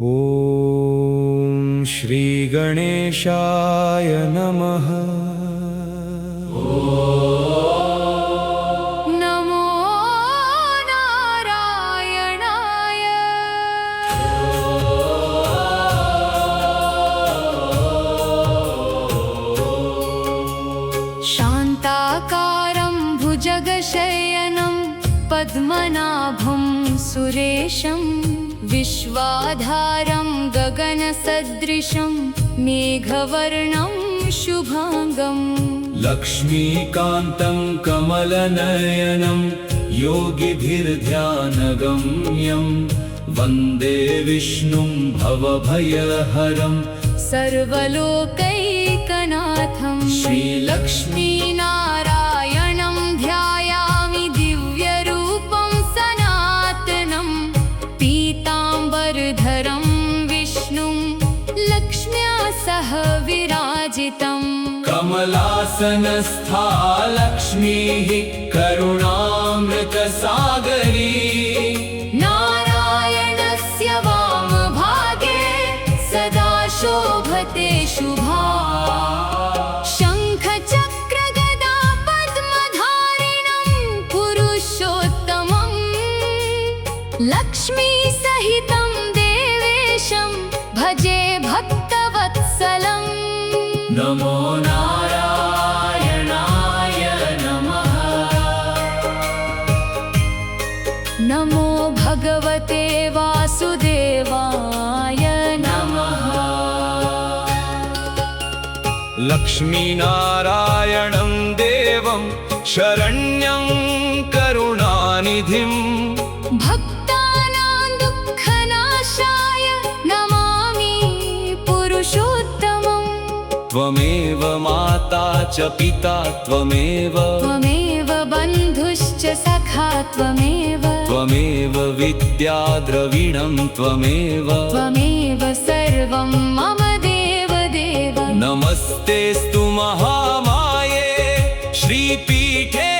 ॐ श्री गणेशाय नमः। नमो नारायणाय। शान्ताकारं भुजगशयनं पद्मनाभं सुरेशं विश्वाधारं गगनसदृशं मेघवर्णं शुभांगं लक्ष्मीकान्तं कमलनयनं योगिभिर्ध्यानगम्यं वन्दे विष्णुं भवभयहरं सर्वलोकैकनाथं श्रीलक्ष्मीनारायणं ध्यायामि दिव्यरूपं सनातनं पीताम्बरधरं विष्णुं लक्ष्म्या सह विराजितम् कमलासनस्था लक्ष्मीः करुणामृतसागरी नारायणस्य वामभागे सदा शोभते शुभा शङ्खचक्रगदा पद्मधारिणं पुरुषोत्तमं लक्ष्मीसहितं देवेशं भजे भक्तवत्सलम् नमो नारायणाय नमः। नमो भगवते वासुदेवाय नमः। लक्ष्मीनारायणं देवं शरण्यं करुणानिधिं भक्तानां दुःखनाशाय नमामि पुरुषोत्तमम् त्वमेव माता च पिता त्वमेव बन्धुश्च सखा त्वमेव विद्याद्रविणं त्वमेव सर्वं मम देवदेव नमस्तेऽस्तु महामाये श्रीपीठे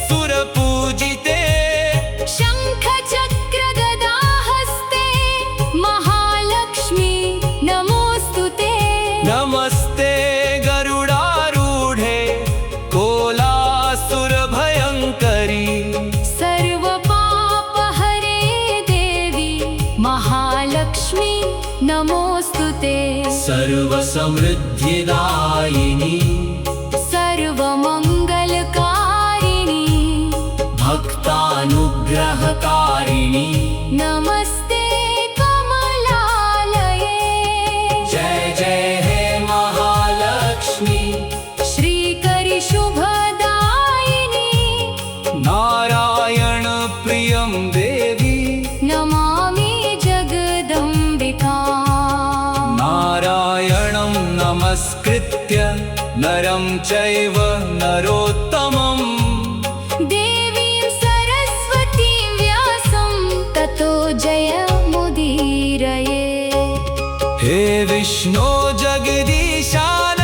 सुरपूजिते शङ्खचक्रगदाहस्ते महालक्ष्मी नमोऽस्तु ते नमस्ते गरुडारूढे कोलासुरभयङ्करी सर्वपापहरे देवी महालक्ष्मी नमोऽस्तु ते सर्वसमृद्धिदायिनी सर्वमङ्गलकारिणी भक्तानुग्रहकारिणी नमस्ते कमलालये जय जय हे महालक्ष्मी श्रीकरि शुभदायिनी नारायण प्रियं देवी नमामि जगदम्बिका नारायणं नमस्कृत्य नरं चैव नरोत्तमं देवीं सरस्वतीं व्यासं ततो जयमुदीरये हे विष्णो जगदीशान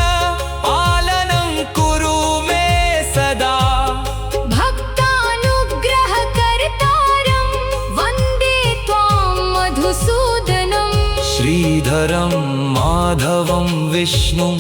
पालनं कुरु मे सदा भक्तानुग्रहकर्तारं वन्दे त्वां मधुसूदनं श्रीधरं माधवं विष्णुं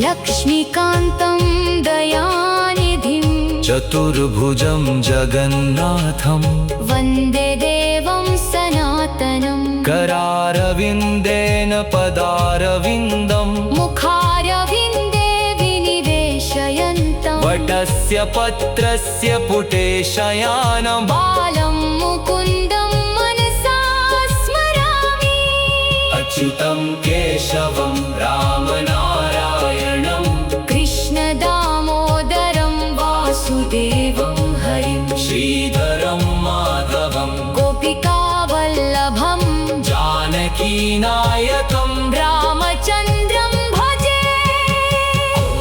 लक्ष्मीकान्तं दयानिधिं चतुर्भुजं जगन्नाथं वन्दे देवं सनातनं करारविन्देन पदारविन्दं मुखारविन्दे विनिवेशयन्तं वटस्य पत्रस्य पुटे शयानं बालं मुकुन्दं मनसा स्मरामि अच्युतं केशवं रामनारायणं कृष्णदामोदरं वासुदेवं हरिं श्रीधरं माधवं गोपिकावल्लभं जानकीनायकं रामचन्द्रं भजे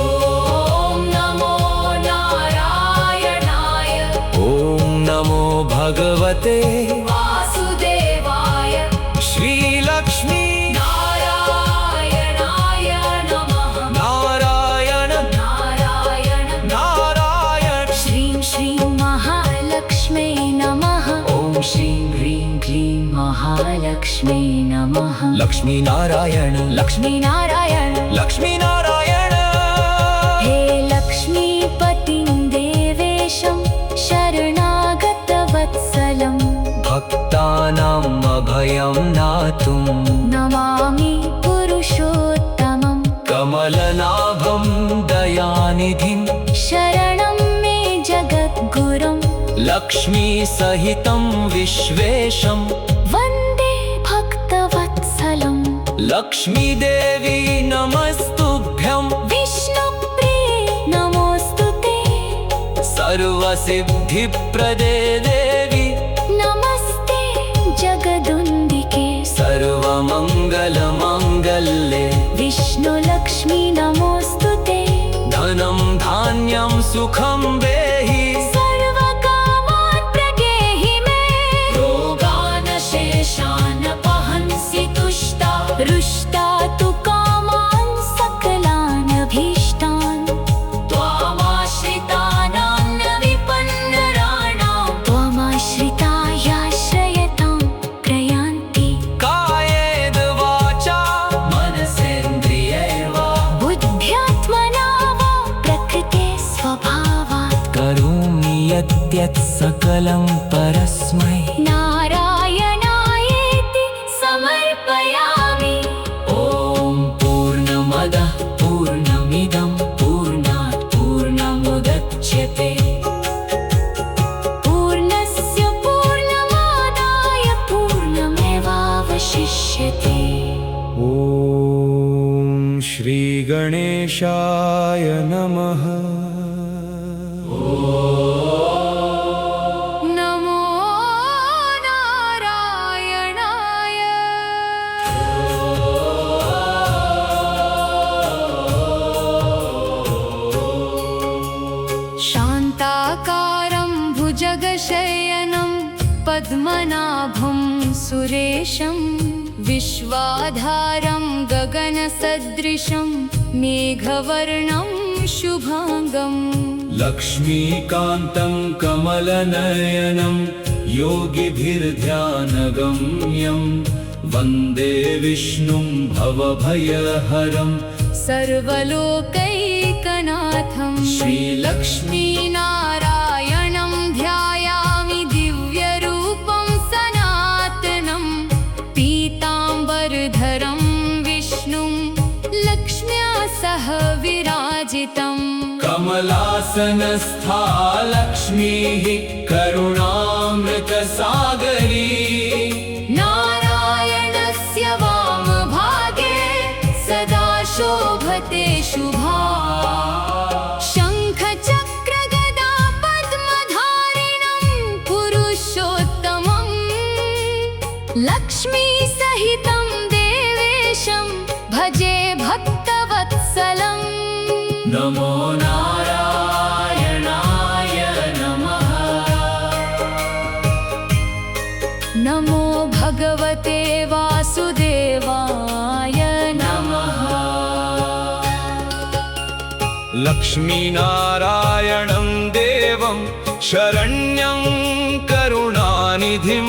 ॐ नमो नारायणाय ॐ नमो भगवते वासुदेवाय श्रीलक्ष्मी नारायणाय नमः नारायण नारायण नारायण श्रीं श्रीं महालक्ष्मी नमः ॐ श्रीं ह्रीं क्लीं महाय महालक्ष्मी नमः लक्ष्मी नारायण लक्ष्मी नारायण लक्ष्मी नारायण हे लक्ष्मीपतिं देवेशं शरणागतवत्सलं भक्तानाम् अभयं दातुं नमामि पुरुषोत्तमं कमलनाभं दयानिधिं शरणं मे जगद्गुरुं लक्ष्मी सहितं विश्वेशं वन्दे भक्तवत्सलं लक्ष्मी देवी नमस्तुभ्यं विष्णुप्रिये नमोऽस्तु ते सर्वसिद्धिप्रदे देवी नमस्ते जगदुन्दिके सर्वमङ्गलमाङ्गल्ये विष्णुलक्ष्मी नमोऽस्तु ते धनं धान्यं सुखं देहि सर्वकामान् प्रदेहि मे रोगान् शेषान् पहंसि तुष्टा रुष्टा तु कामान् सकलान् अभीष्टान् त्वामाश्रितानां न विपन्नराणां त्वमाश्रितायाश्रयतां प्रयान्ति कायेन वाचा मनसेन्द्रियैर्वा बुद्ध्यात्मना वा प्रकृते स्वभावात् करोमि यद्यत् सकलं परस्मै नारायणायेति समर्पयामि ॐ पूर्णमदः पूर्णमिदं पूर्णात् पूर्णमुदच्यते पूर्णस्य पूर्णमादाय पूर्णमेवावशिष्यते ॐ श्रीगणेशाय नमः नमो नारायणाय शान्ताकारं भुजगशयनं पद्मनाभं सुरेशं विश्वाधारं गगनसदृशं मेघवर्णं शुभाङ्गम् लक्ष्मीकान्तं कमलनयनं योगिभिर्ध्यानगम्यं वन्दे विष्णुं भवभयहरं सर्वलोकैकनाथं श्रीलक्ष्मीनारायणं ध्यायामि दिव्यरूपं सनातनं पीताम्बरधरं विष्णुं लक्ष्म्या सह विराजितम् कमलासनस्था लक्ष्मीः करुणामृतसागरी नारायणस्य वामभागे सदा शोभते शुभा शङ्खचक्रगदा पद्मधारिणं पुरुषोत्तमं लक्ष्मीसहितं देवेशं भजे भक्तवत्सलम् नमो नारायणाय नमः नमो भगवते वासुदेवाय नमः लक्ष्मीनारायणं देवं शरण्यं करुणानिधिं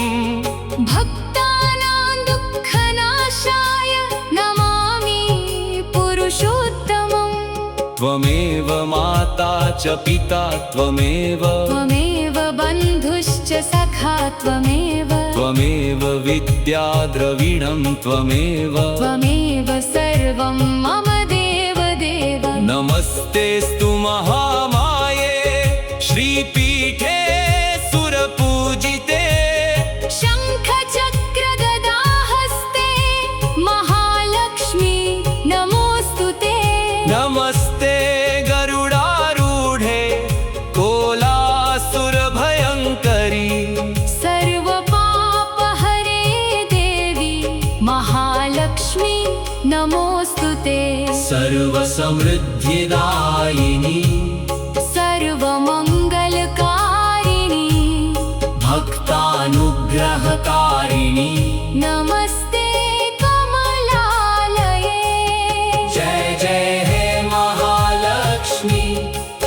भक्तानां दुःखनाशाय नमामि पुरुषोत्तमम् त्वमेव माता च पिता त्वमेव बन्धुश्च सखा त्वमेव विद्या द्रविणं त्वमेव सर्वं मम देवदेव नमस्तेऽस्तु महामाये श्रीपीठे सुरपूजिते शङ्खचक्रगदाहस्ते महालक्ष्मी नमोऽस्तु ते नमस्ते गरुडारूढे कोलासुरभयङ्करी सर्वपापहरे देवी महालक्ष्मी नमोऽस्तु ते सर्वसमृद्धिदायिनी सर्वमङ्गलकारिणी भक्तानुग्रहकारिणी नमस्ते कमलालये जय जय हे महालक्ष्मी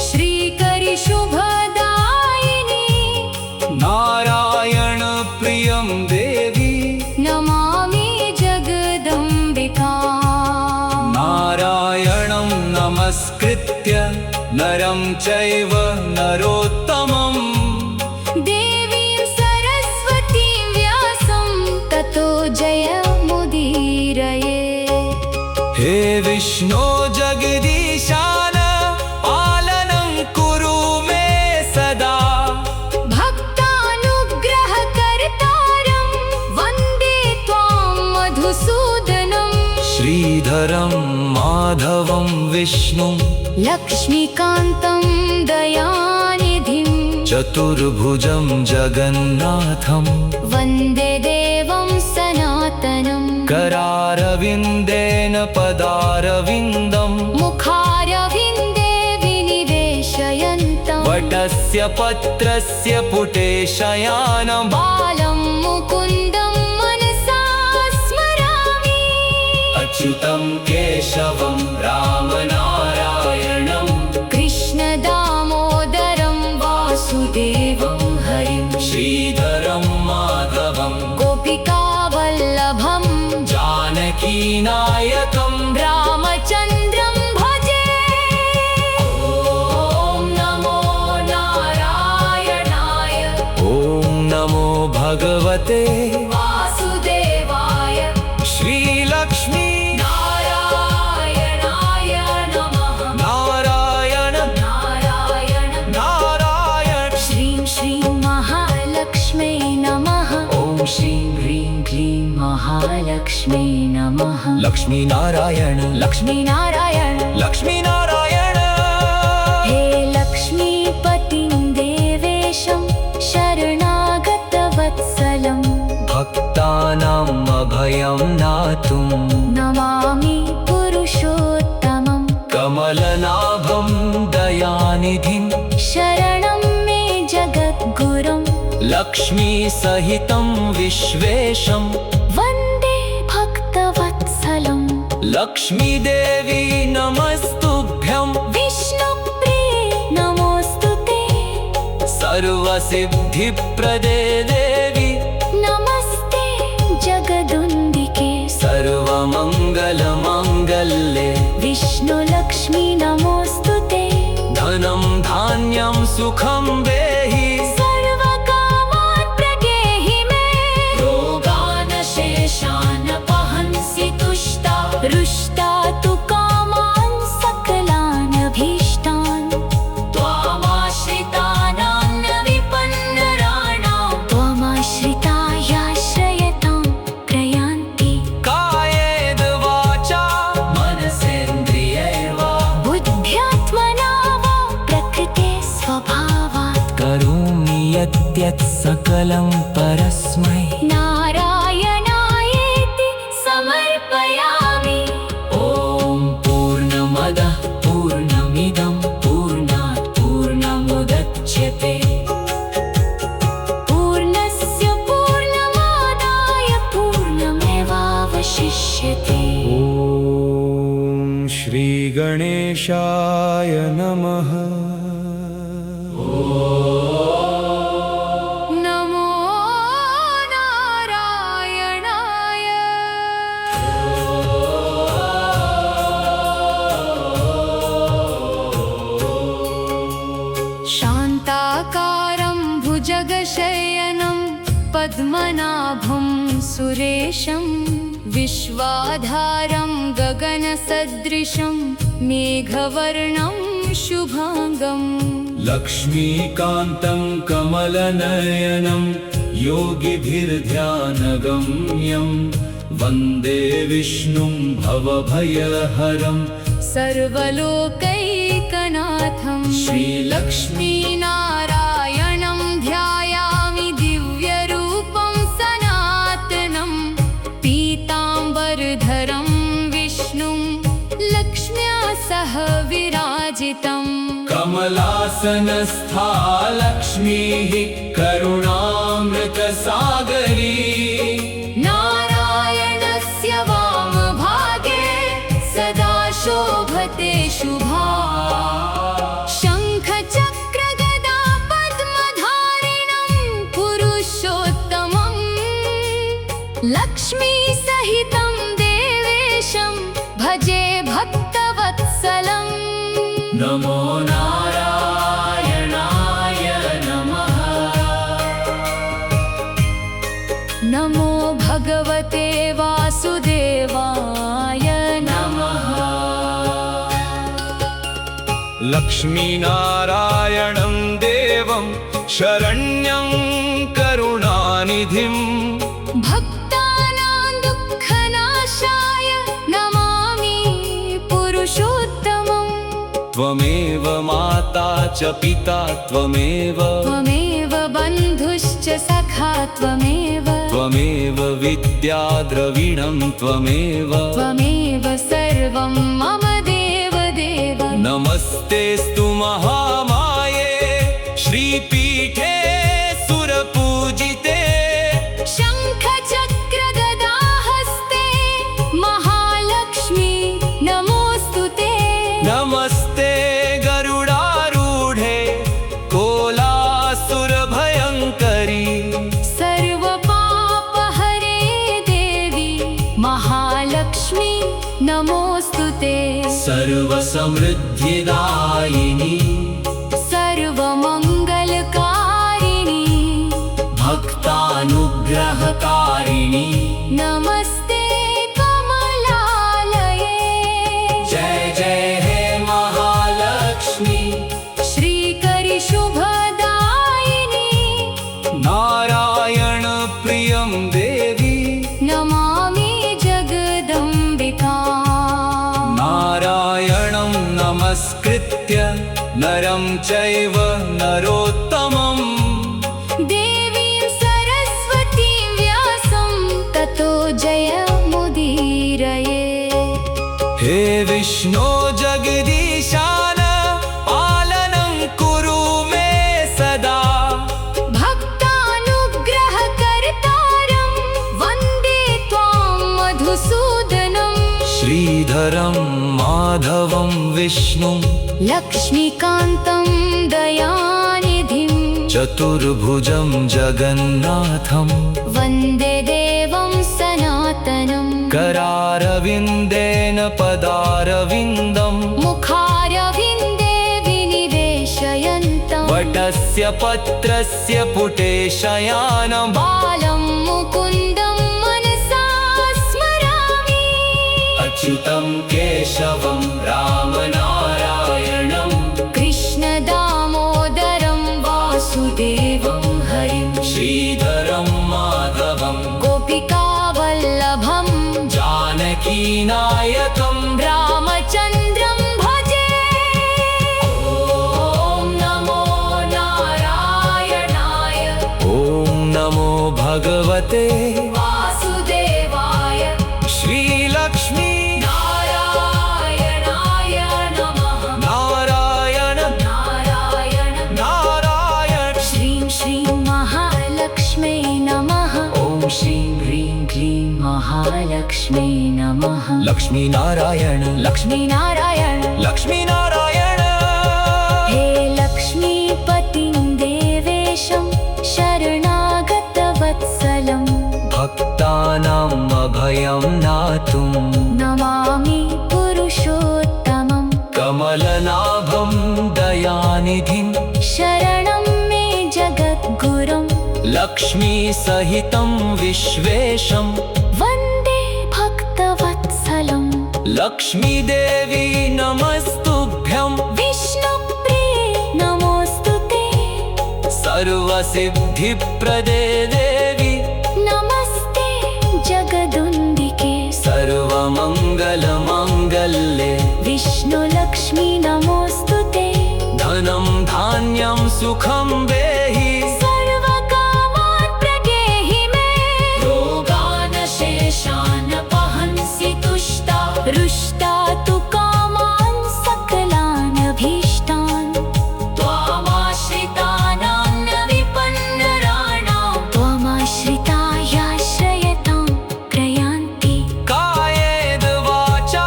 श्रीकरि शुभदायिनी नारायण प्रियं देवी नमः नरं चैव नरोत्तमम् देवीं सरस्वतीं व्यासं ततो जयमुदीरये हे विष्णो जगदीशान पालनं कुरु मे सदा भक्तानुग्रहकर्तारं वन्दे त्वां मधुसूदनम् श्रीधरं माधवं विष्णुं लक्ष्मीकान्तं दयानिधिं चतुर्भुजं जगन्नाथं वन्दे देवं सनातनम् करारविन्देन पदारविन्दं मुखारविन्दे विनिवेशयन्तं वटस्य पत्रस्य पुटे शयानं बालं मुकुन्दं मनसा स्मरामि अच्युतं केशवं रामनारायणं कृष्णदामोदरं वासुदेवं हरिं श्रीधरं माधवं गोपिकावल्लभं जानकीनायकं रामचन्द्रं भजे ॐ नमो नारायणाय ॐ नमो भगवते वासुदेवाय श्रीलक्ष्मी नारायणाय नमः नारायण नारायण नारायण श्रीं श्रीं महालक्ष्मै नमः ॐ श्रीं ह्रीं क्लीं महालक्ष्मै नमः लक्ष्मीनारायण लक्ष्मीनारायण लक्ष्मीनारायण हे लक्ष्मीपतिं देवेशं शरणागतवत्सलं भक्तानाम् अभयं दातुं नमामि पुरुषोत्तमं कमलनाभं दयानिधिं शरणं मे जगद्गुरुं लक्ष्मीसहितं विश्वेशं वन्दे भक्तवत्सलं लक्ष्मीदेवी नमस्तुभ्यं विष्णुप्रिये नमोऽस्तु ते सर्वसिद्धिप्रदे देवी नमस्ते जगदुन्दिके सर्वमङ्गलमाङ्गल्ये विष्णुलक्ष्मी नमोऽस्तु ते धनं धान्यं सुखं देहि सर्वकामान् प्रदेहि मे रोगान् शेषान् पहंसि तुष्टा रुष्टा तु कामान् सकलान् अभीष्टान् त्वामाश्रितानां न विपन्नराणां त्वमाश्रितायाश्रयतां प्रयान्ति कायेन वाचा मनसेन्द्रियैर्वा बुद्ध्यात्मना वा प्रकृते स्वभावात् करोमि यद्यत् सकलं परस्मै नारायणायेति समर्पयामि ॐ पूर्णमदः पूर्णमिदं पूर्णात् पूर्णमुदच्यते पूर्णस्य पूर्णमादाय पूर्णमेवावशिष्यते ॐ श्रीगणेशाय नमः नमो नारायणाय शान्ताकारं भुजगशयनं पद्मनाभं सुरेशं विश्वाधारं गगनसदृशं मेघवर्णं शुभाङ्गम् लक्ष्मीकान्तं कमलनयनं योगिभिर्ध्यानगम्यं वन्दे विष्णुं भवभयहरं सर्वलोकैकनाथं श्रीलक्ष्मीनारायणं ध्यायामि दिव्यरूपं सनातनं पीताम्बरधरं विष्णुं लक्ष्म्या सह विराजितम् कमलासनस्था लक्ष्मीः करुणामृतसागरी नारायणस्य वामभागे सदा शोभते शुभा शङ्खचक्रगदा पद्मधारिणं पुरुषोत्तमं लक्ष्मीसहितं देवेशं भजे भक्तवत्सलम् नमो नारायणाय नमः। नमो भगवते वासुदेवाय नमः। लक्ष्मीनारायणं देवं शरण्यं करुणानिधिं भक्तानां दुःखनाशाय नमामि पुरुषोत्तमम्। त्वमेव माता च पिता त्वमेव बन्धुश्च सखा त्वमेव विद्या द्रविणं त्वमेव सर्वं मम देवदेव। नमस्तेऽस्तु महामाये श्रीपीठे सुरपूजिते शङ्खचक्रगदाहस्ते महालक्ष्मी नमोऽस्तु ते। नमस्ते गरुडारूढे कोलासुरभयङ्करी सर्वपापहरे देवी महालक्ष्मी नमोऽस्तु ते। सर्वसमृद्धिदायिनी सर्वमङ्गलकारिणी भक्तानुग्रहकारिणी नमस्ते कमलालये। जय जय हे महालक्ष्मी श्रीकरि शुभदायिनी नारायण प्रियं देवी नमामि जगदम्बिकाम्। नारायणं नमस्कृत्य नरं चैव नरोत्तमम् देवीं सरस्वतीं व्यासं ततो जयमुदीरये। हे विष्णो जगदीशान पालनं कुरु मे सदा भक्तानुग्रहकर्तारं वन्दे त्वां मधुसूदनम्। श्रीधरं माधवं विष्णुं लक्ष्मीकान्तं दयानिधिं चतुर्भुजं जगन्नाथं वन्दे देवं सनातनम्। करारविन्देन पदारविन्दं मुखारविन्दे विनिवेशयन्तं वटस्य पत्रस्य पुटे शयानं बालं मुकुन्दं मनसा स्मरामि। अच्युतं केशवं रामनारायणं कृष्णदामोदरं वासुदेवं हरिं श्रीधरं माधवं गोपिकावल्लभं जानकीनायकं रामचन्द्रं भजे। ॐ नमो नारायणाय ॐ नमो भगवते वासुदेवाय श्रीलक्ष्मी नारायणाय नमः। नारायण नारायण नारायण श्रीं श्रीं महालक्ष्मै नमः। ॐ श्रीं ह्रीं क्लीं महालक्ष्मै नमः। लक्ष्मीनारायण लक्ष्मीनारायण लक्ष्मीनारायण हे लक्ष्मीपतिं देवेशं शरणागतवत्सलं भक्तानाम् अभयं नातुं नमामि पुरुषोत्तमम्। कमलनाभं दयानिधिं शरणं मे जगद्गुरुं लक्ष्मीसहितं विश्वेशं वन्दे भक्तवत्सलं। लक्ष्मीदेवी नमस्तुभ्यं विष्णुप्रिये नमोऽस्तु ते। सर्वसिद्धिप्रदे देवी नमस्ते जगदुन्दिके सर्वमङ्गलमाङ्गल्ये विष्णुलक्ष्मी नमोऽस्तु ते। धनं धान्यं सुखं देहि सर्वकामान् प्रगेहि मे। रोगान् शेषान् पहंसि तुष्टा रुष्टा तु कामान् सकलान् अभीष्टान्। त्वामाश्रितानां न विपन्नराणां त्वमाश्रितायाश्रयतां प्रयान्ति। कायेद वाचा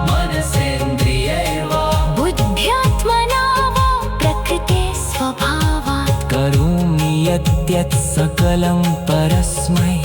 मनसेन्द्रियैर्वा बुद्ध्यात्मना वा प्रकृते स्वभावात् करोमि यद्यत् सकलं परस्मै